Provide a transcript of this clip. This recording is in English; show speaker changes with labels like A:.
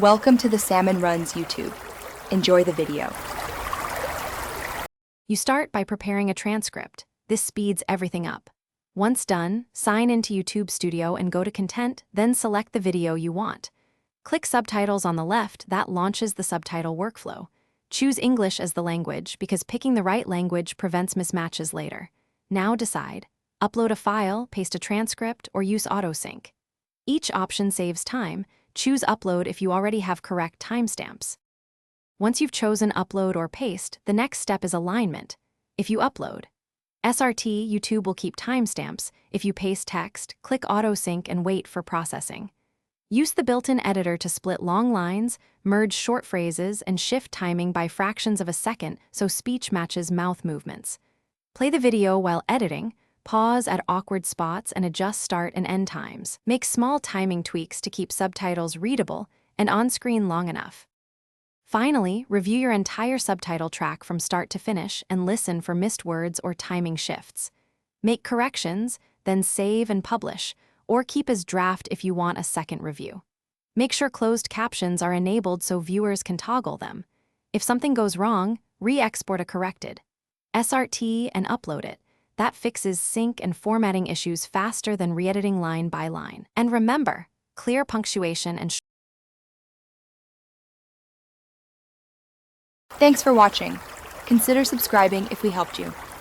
A: Welcome to the Salmon Runs YouTube. Enjoy the video.
B: You start by preparing a transcript. This speeds everything up. Once done, sign into YouTube Studio and go to Content, then select the video you want. Click Subtitles on the left, that launches the subtitle workflow. Choose English as the language because picking the right language prevents mismatches later. Now decide. Upload a file, paste a transcript, or use autosync. Each option saves time. Choose Upload if you already have correct timestamps. Once you've chosen Upload or Paste, the next step is alignment. If you upload SRT, YouTube will keep timestamps. If you paste text, click Autosync and wait for processing. Use the built-in editor to split long lines, merge short phrases, and shift timing by fractions of a second so speech matches mouth movements. Play the video while editing. Pause at awkward spots and adjust start and end times. Make small timing tweaks to keep subtitles readable and on-screen long enough. Finally, review your entire subtitle track from start to finish and listen for missed words or timing shifts. Make corrections, then save and publish, or keep as draft if you want a second review. Make sure closed captions are enabled so viewers can toggle them. If something goes wrong, re-export a corrected SRT and upload it. That fixes sync and formatting issues faster than re-editing line by line. And remember, clear punctuation and
A: Thanks for watching. Consider subscribing if we helped you.